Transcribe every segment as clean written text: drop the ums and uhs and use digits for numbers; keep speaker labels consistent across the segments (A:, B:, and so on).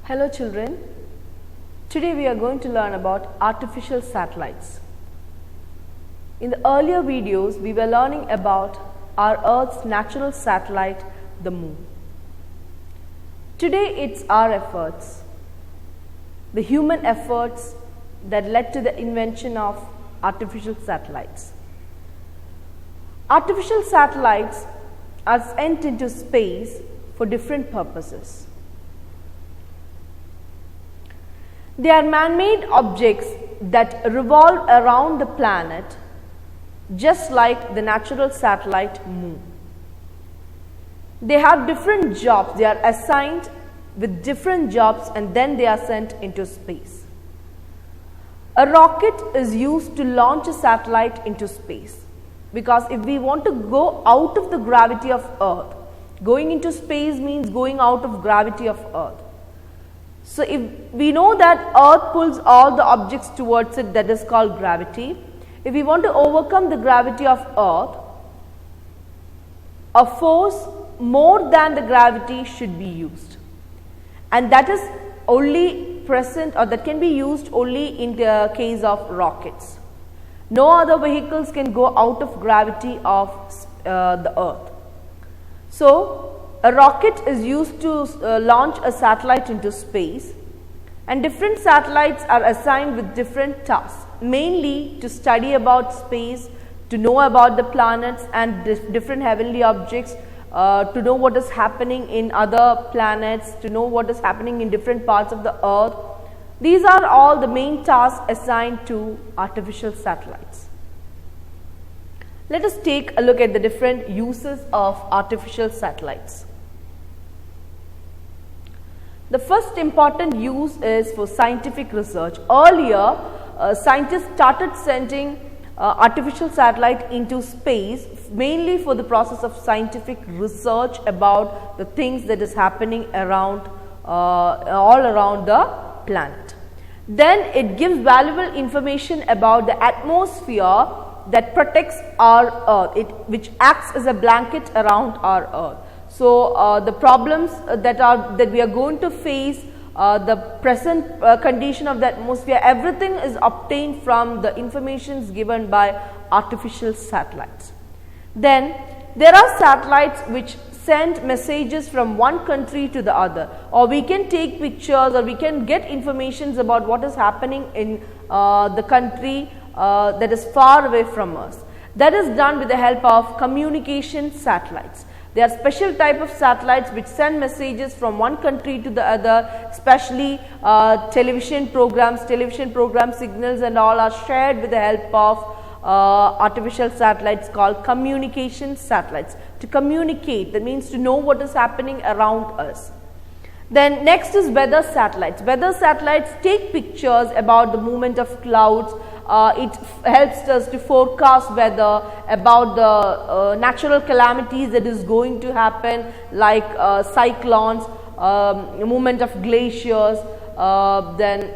A: Hello children, today we are going to learn about artificial satellites. In the earlier videos, we were learning about our Earth's natural satellite, the Moon. Today it's our efforts, the human efforts that led to the invention of artificial satellites. Artificial satellites are sent into space for different purposes. They are man-made objects that revolve around the planet just like the natural satellite Moon. They have different jobs, they are assigned with different jobs and then they are sent into space. A rocket is used to launch a satellite into space because if we want to go out of the gravity of Earth, going into space means going out of gravity of Earth. So if we know that Earth pulls all the objects towards it, that is called gravity. If we want to overcome the gravity of Earth, a force more than the gravity should be used, and that is only present or that can be used only in the case of rockets. No other vehicles can go out of gravity of the Earth. So a rocket is used to launch a satellite into space, and different satellites are assigned with different tasks, mainly to study about space, to know about the planets and different heavenly objects, to know what is happening in other planets, to know what is happening in different parts of the Earth. These are all the main tasks assigned to artificial satellites. Let us take a look at the different uses of artificial satellites. The first important use is for scientific research. Earlier, scientists started sending artificial satellite into space mainly for the process of scientific research about the things that is happening around all around the planet. Then it gives valuable information about the atmosphere that protects our Earth, which acts as a blanket around our Earth. So the problems that we are going to face, the present condition of the atmosphere, everything is obtained from the informations given by artificial satellites. Then there are satellites which send messages from one country to the other, or we can take pictures or we can get informations about what is happening in the country that is far away from us. That is done with the help of communication satellites. They are special type of satellites which send messages from one country to the other, especially television program signals and all are shared with the help of artificial satellites called communication satellites. To communicate, that means to know what is happening around us. Then next is weather satellites. Weather satellites take pictures about the movement of clouds. It helps us to forecast weather, about the natural calamities that is going to happen, like cyclones, movement of glaciers, then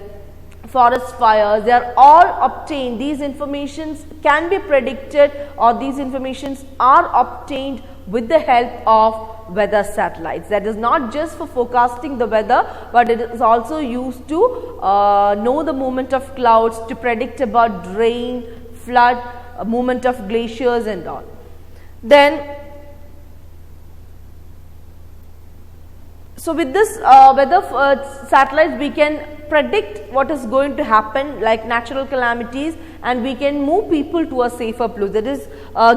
A: forest fires. They are all obtained. These informations can be predicted, or these informations are obtained with the help of weather satellites. That is not just for forecasting the weather, but it is also used to know the movement of clouds, to predict about rain, flood, movement of glaciers and all. Then so with this weather satellites, we can predict what is going to happen, like natural calamities, and we can move people to a safer place. That is,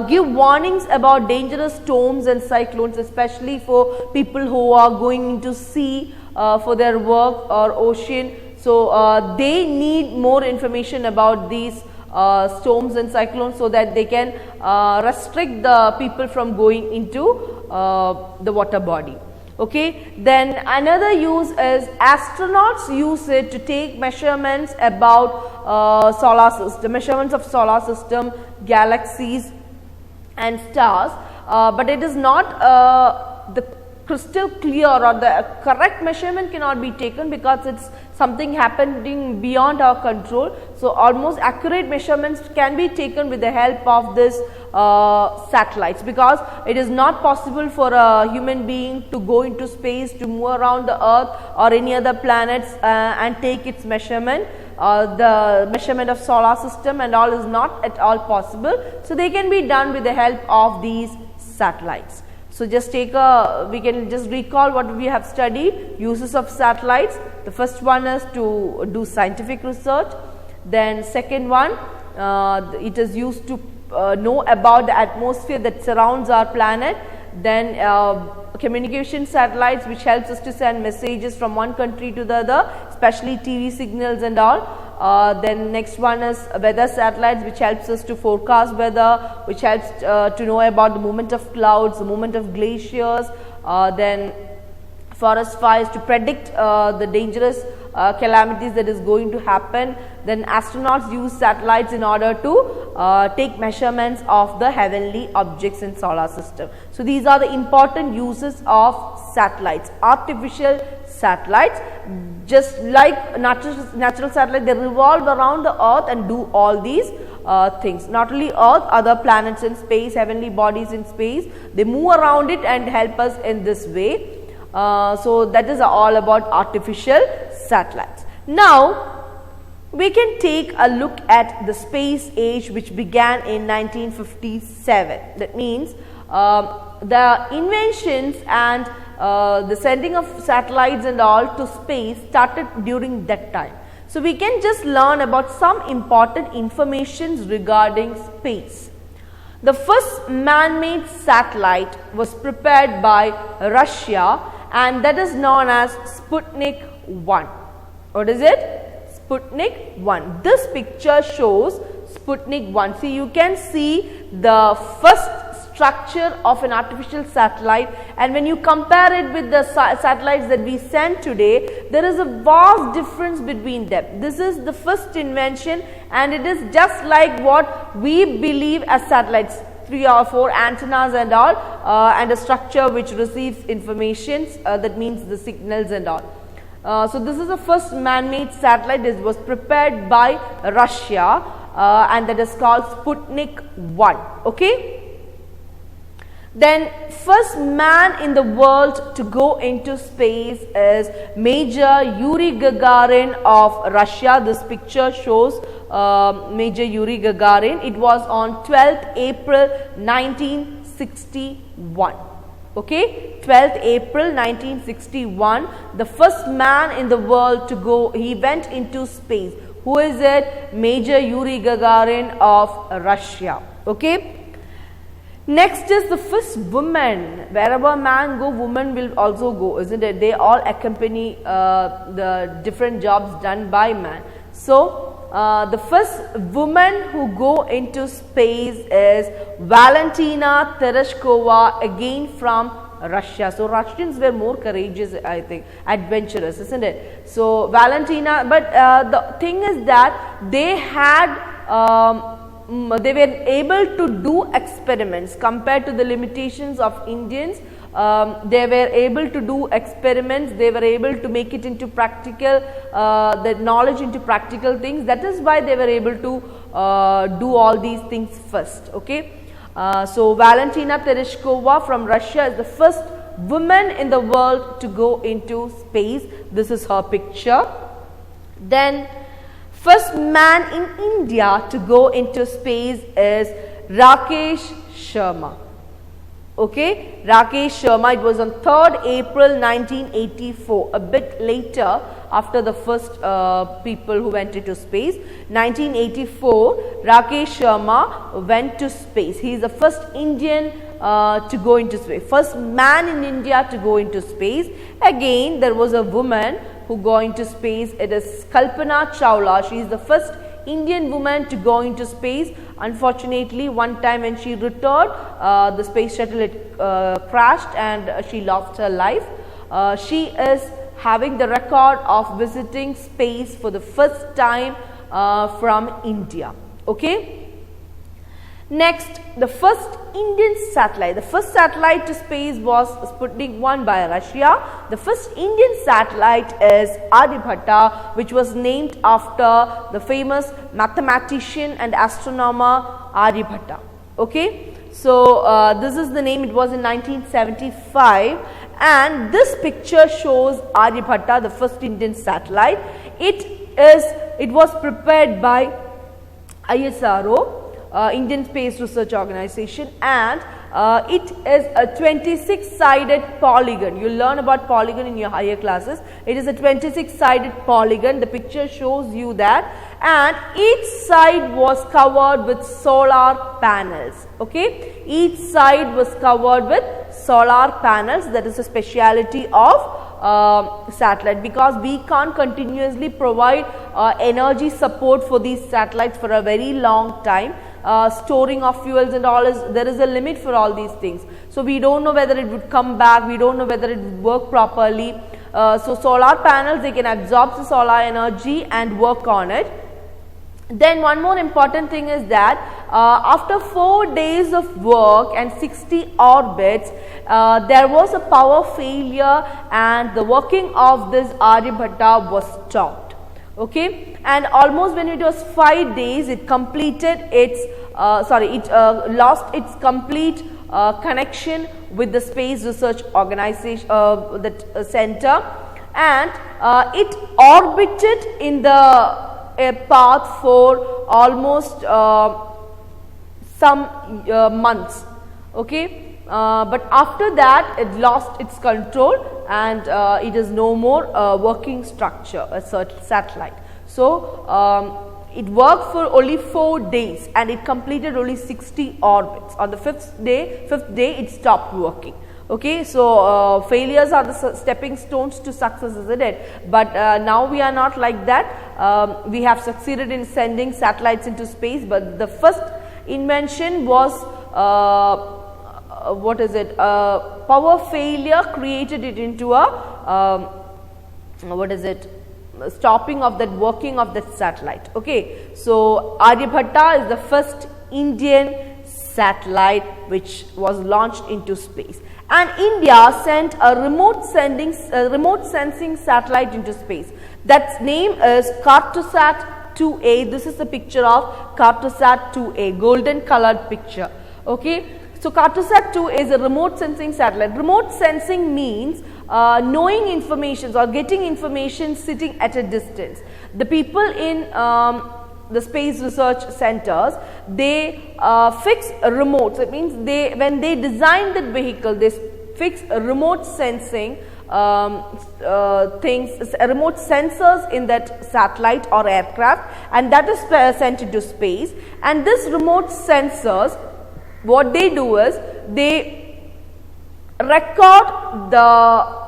A: give warnings about dangerous storms and cyclones, especially for people who are going into sea for their work or ocean. So they need more information about these storms and cyclones so that they can restrict the people from going into the water body. Okay, then another use is astronauts use it to take measurements about solar system, measurements of solar system, galaxies and stars, but it is not the crystal clear or the correct measurement cannot be taken because it's something happening beyond our control. So, almost accurate measurements can be taken with the help of this satellites, because it is not possible for a human being to go into space, to move around the earth or any other planets and take its measurement. The measurement of solar system and all is not at all possible. So, they can be done with the help of these satellites. So, just we can just recall what we have studied, uses of satellites. The first one is to do scientific research. Then second one, it is used to know about the atmosphere that surrounds our planet. Then communication satellites, which helps us to send messages from one country to the other, especially TV signals and all. Then next one is weather satellites, which helps us to forecast weather, which helps to know about the movement of clouds, the movement of glaciers. Then forest fires, to predict the dangerous calamities that is going to happen. Then astronauts use satellites in order to take measurements of the heavenly objects in solar system. So, these are the important uses of satellites. Artificial satellites, just like natural satellites, they revolve around the earth and do all these things. Not only earth, other planets in space, heavenly bodies in space, they move around it and help us in this way. So, that is all about artificial satellites. Now, we can take a look at the space age, which began in 1957. That means the inventions and the sending of satellites and all to space started during that time. So, we can just learn about some important information regarding space. The first man-made satellite was prepared by Russia, and that is known as Sputnik 1. What is it? Sputnik 1. This picture shows Sputnik 1. See, you can see the first structure of an artificial satellite, and when you compare it with the satellites that we send today, there is a vast difference between them. This is the first invention, and it is just like what we believe as satellites, 3 or 4 antennas and all, and a structure which receives information, that means the signals and all. So, this is the first man-made satellite. It was prepared by Russia, and that is called Sputnik 1. Okay. Then first man in the world to go into space is Major Yuri Gagarin of Russia. This picture shows Major Yuri Gagarin. It was on 12th April 1961. Okay, 12th April 1961, the first man in the world to go, he went into space. Who is it? Major Yuri Gagarin of Russia. Okay. Next is the first woman. Wherever man go, woman will also go, isn't it? They all accompany the different jobs done by man. So, the first woman who go into space is Valentina Tereshkova, again from Russia. So, Russians were more courageous, I think, adventurous, isn't it? So, Valentina, but the thing is that they had they were able to do experiments compared to the limitations of Indians. They were able to do experiments, they were able to make it into practical, the knowledge into practical things. That is why they were able to do all these things first. Okay. So, Valentina Tereshkova from Russia is the first woman in the world to go into space. This is her picture. Then first man in India to go into space is Rakesh Sharma. Okay, Rakesh Sharma. It was on 3rd April 1984, a bit later after the first people who went into space. 1984, Rakesh Sharma went to space. He is the first Indian to go into space, first man in India to go into space. Again, there was a woman who go into space. It is Kalpana Chawla. She is the first Indian woman to go into space. Unfortunately, one time when she returned, the space shuttle crashed and she lost her life. She is having the record of visiting space for the first time from India. Okay. Next, the first Indian satellite. The first satellite to space was Sputnik 1 by Russia. The first Indian satellite is Aryabhatta, which was named after the famous mathematician and astronomer Aryabhatta. Okay, so this is the name. It was in 1975, and this picture shows Aryabhatta, the first Indian satellite. It was prepared by ISRO. Indian Space Research Organization, and it is a 26-sided polygon. You will learn about polygon in your higher classes. It is a 26-sided polygon. The picture shows you that, and each side was covered with solar panels. Okay, each side was covered with solar panels. That is a speciality of satellite, because we can't continuously provide energy support for these satellites for a very long time. Storing of fuels and all, there is a limit for all these things. So we don't know whether it would come back, we don't know whether it would work properly. So solar panels, they can absorb the solar energy and work on it. Then one more important thing is that after 4 days of work and 60 orbits, there was a power failure and the working of this Aryabhatta was stopped. Okay, and almost when it was 5 days, it completed its lost its complete connection with the Space Research Organization, that center, and it orbited in the path for almost some months. Okay, but after that it lost its control, and it is no more working structure, a satellite. So it worked for only 4 days and it completed only 60 orbits. On the fifth day it stopped working. Okay, so failures are the stepping stones to success, isn't it? But now we are not like that. We have succeeded in sending satellites into space, but the first invention was power failure created it into a stopping of that working of that satellite. Okay, so Aryabhatta is the first Indian satellite which was launched into space, and India sent a remote sensing satellite into space. That name is Cartosat 2A. This is the picture of Cartosat 2A, golden colored picture. Okay, so Cartosat 2 is a remote sensing satellite. Remote sensing means knowing information or getting information sitting at a distance. The people in the space research centers, they fix remotes. It means when they design the vehicle, they fix remote sensing remote sensors in that satellite or aircraft, and that is sent into space. And this remote sensors, what they do is they record the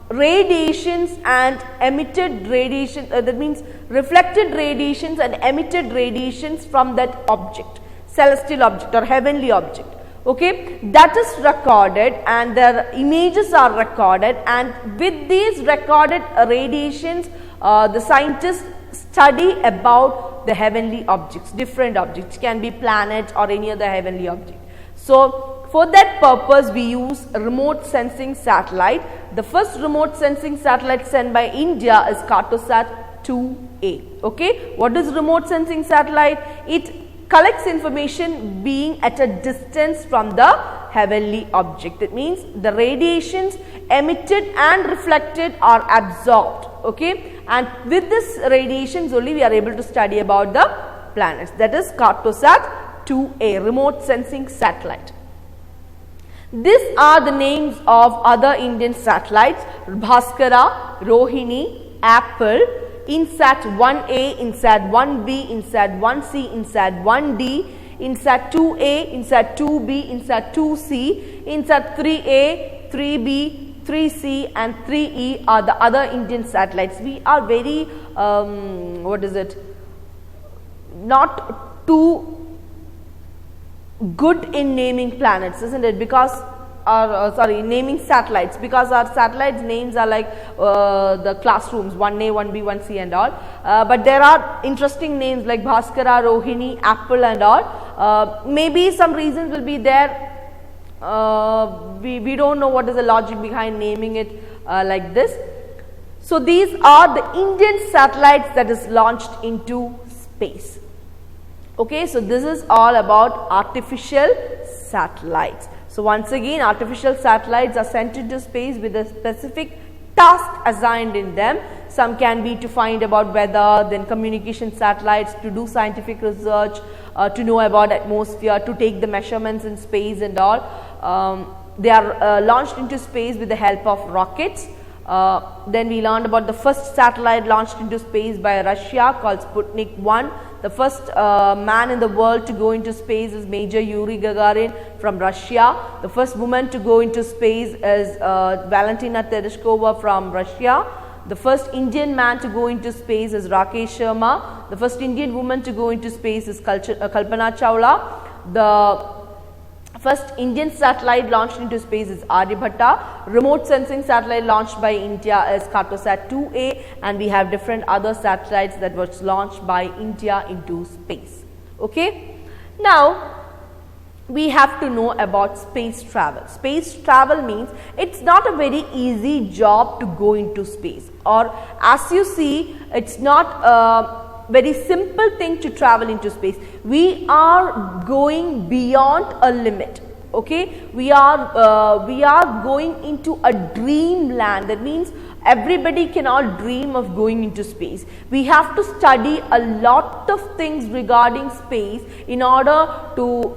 A: radiations and emitted radiation, that means reflected radiations and emitted radiations from that object, celestial object or heavenly object. Okay, that is recorded and their images are recorded, and with these recorded radiations the scientists study about the heavenly objects. Different objects, can be planets or any other heavenly object. So for that purpose we use a remote sensing satellite. The first remote sensing satellite sent by India is Cartosat 2A. Okay, what is remote sensing satellite? It collects information being at a distance from the heavenly object. That means the radiations emitted and reflected are absorbed. Okay, and with this radiations only we are able to study about the planets. That is Cartosat 2A, remote sensing satellite. These are the names of other Indian satellites: Bhaskara, Rohini, Apple, INSAT 1A, INSAT 1B, INSAT 1C, INSAT 1D, INSAT 2A, INSAT 2B, INSAT 2C, INSAT 3A, 3B, 3C and 3E are the other Indian satellites. We are very, not too good in naming planets, isn't it? Because naming satellites, because our satellites names are like the classrooms 1A, 1B, 1C and all, but there are interesting names like Bhaskara, Rohini, Apple and all. Maybe some reasons will be there. We don't know what is the logic behind naming it like this. So these are the Indian satellites that is launched into space. Okay, so this is all about artificial satellites. So once again, artificial satellites are sent into space with a specific task assigned in them. Some can be to find about weather, then communication satellites to do scientific research, to know about atmosphere, to take the measurements in space and all. They are launched into space with the help of rockets. Then we learned about the first satellite launched into space by Russia called Sputnik 1. The first man in the world to go into space is Major Yuri Gagarin from Russia. The first woman to go into space is Valentina Tereshkova from Russia. The first Indian man to go into space is Rakesh Sharma. The first Indian woman to go into space is Kalpana Chawla. The first Indian satellite launched into space is Aryabhatta. Remote sensing satellite launched by India is Cartosat 2A, and we have different other satellites that was launched by India into space. Okay. Now we have to know about space travel. Space travel means it's not a very easy job to go into space, or as you see, it's not very simple thing to travel into space. We are going beyond a limit. Okay, we are going into a dreamland. That means everybody cannot dream of going into space. We have to study a lot of things regarding space in order to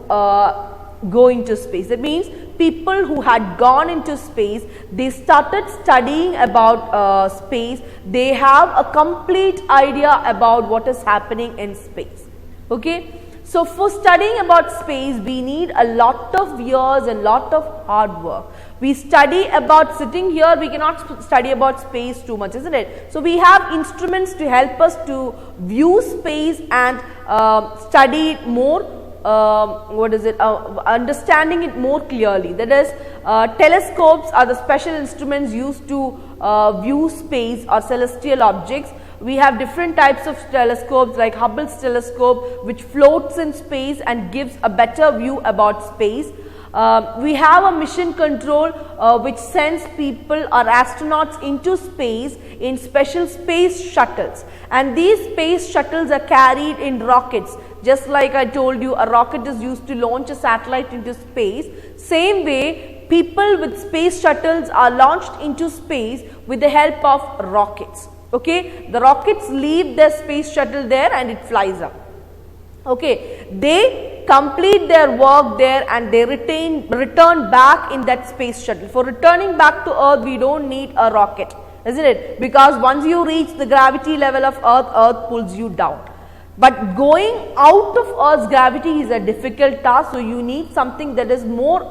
A: go into space. That means people who had gone into space, they started studying about space. They have a complete idea about what is happening in space. Okay. So for studying about space, we need a lot of years and lot of hard work. We study about sitting here, we cannot study about space too much, isn't it? So we have instruments to help us to view space and study it more. Understanding it more clearly. That is, telescopes are the special instruments used to view space or celestial objects. We have different types of telescopes like Hubble's telescope, which floats in space and gives a better view about space. We have a mission control which sends people or astronauts into space in special space shuttles, and these space shuttles are carried in rockets. Just like I told you, a rocket is used to launch a satellite into space. Same way, people with space shuttles are launched into space with the help of rockets. Okay, the rockets leave their space shuttle there and it flies up. Okay, they complete their work there and they return back in that space shuttle. For returning back to Earth, we don't need a rocket, isn't it? Because once you reach the gravity level of Earth, Earth pulls you down. But going out of Earth's gravity is a difficult task, so you need something that is more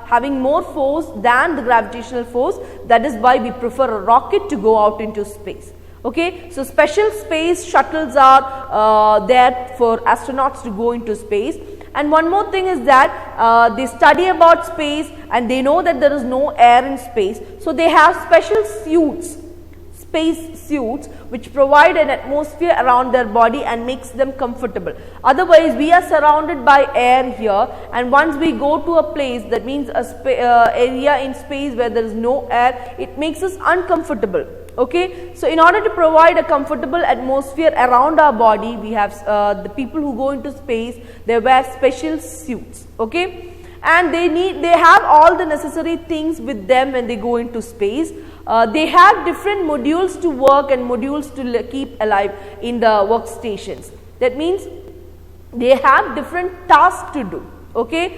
A: having more force than the gravitational force. That is why we prefer a rocket to go out into space. Okay, so special space shuttles are there for astronauts to go into space. And one more thing is that they study about space and they know that there is no air in space, so they have special suits, space suits, which provide an atmosphere around their body and makes them comfortable. Otherwise, we are surrounded by air here, and once we go to a place, that means a area in space where there is no air, it makes us uncomfortable. Okay, so in order to provide a comfortable atmosphere around our body, we have the people who go into space, they wear special suits. Okay, and they have all the necessary things with them when they go into space. They have different modules to work and modules to keep alive in the workstations. That means they have different tasks to do. Okay,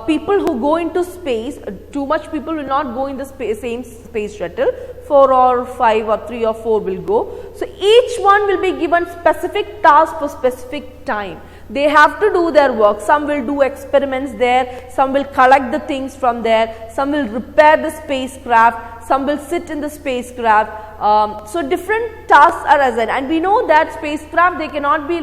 A: people who go into space, too much people will not go in the same space shuttle. 4 or 5 or 3 or 4 will go. So each one will be given specific task for specific time. They have to do their work. Some will do experiments there, some will collect the things from there, some will repair the spacecraft, some will sit in the spacecraft. So different tasks are assigned, and we know that spacecraft, they cannot be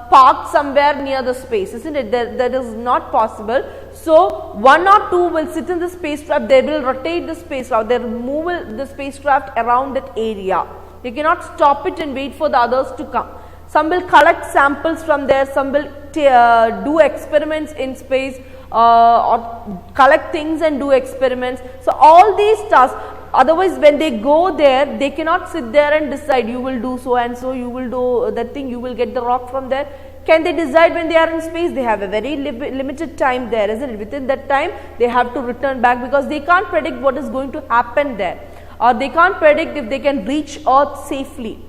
A: parked somewhere near the space, isn't it? That is not possible. So 1 or 2 will sit in the spacecraft, they will rotate the spacecraft, they will move the spacecraft around that area. They cannot stop it and wait for the others to come. Some will collect samples from there, some will do experiments in space, or collect things and do experiments. So all these tasks, otherwise when they go there, they cannot sit there and decide you will do so and so, you will do that thing, you will get the rock from there. Can they decide when they are in space? They have a very limited time there, isn't it? Within that time they have to return back, because they can't predict what is going to happen there, or they can't predict if they can reach Earth safely.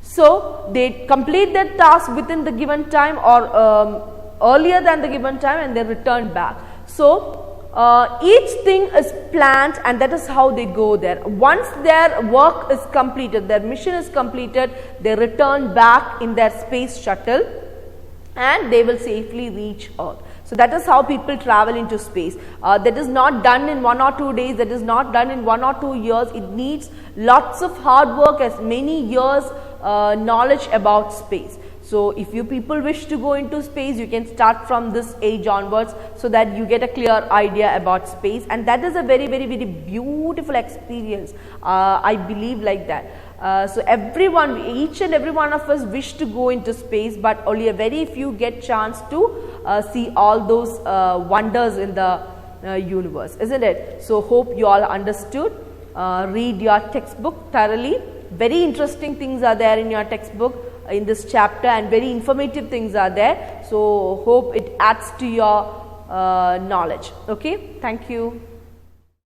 A: So they complete that task within the given time, or earlier than the given time, and they return back. So each thing is planned, and that is how they go there. Once their work is completed, their mission is completed, they return back in their space shuttle and they will safely reach Earth. So that is how people travel into space. That is not done in 1 or 2 days, that is not done in 1 or 2 years. It needs lots of hard work, as many years knowledge about space. So if you people wish to go into space, you can start from this age onwards, so that you get a clear idea about space, and that is a very beautiful experience. I believe like that. So everyone, each and every one of us wish to go into space, but only a very few get chance to see all those wonders in the universe, isn't it? So hope you all understood. Read your textbook thoroughly. Very interesting things are there in your textbook in this chapter, and very informative things are there. So hope it adds to your knowledge. Okay, thank you.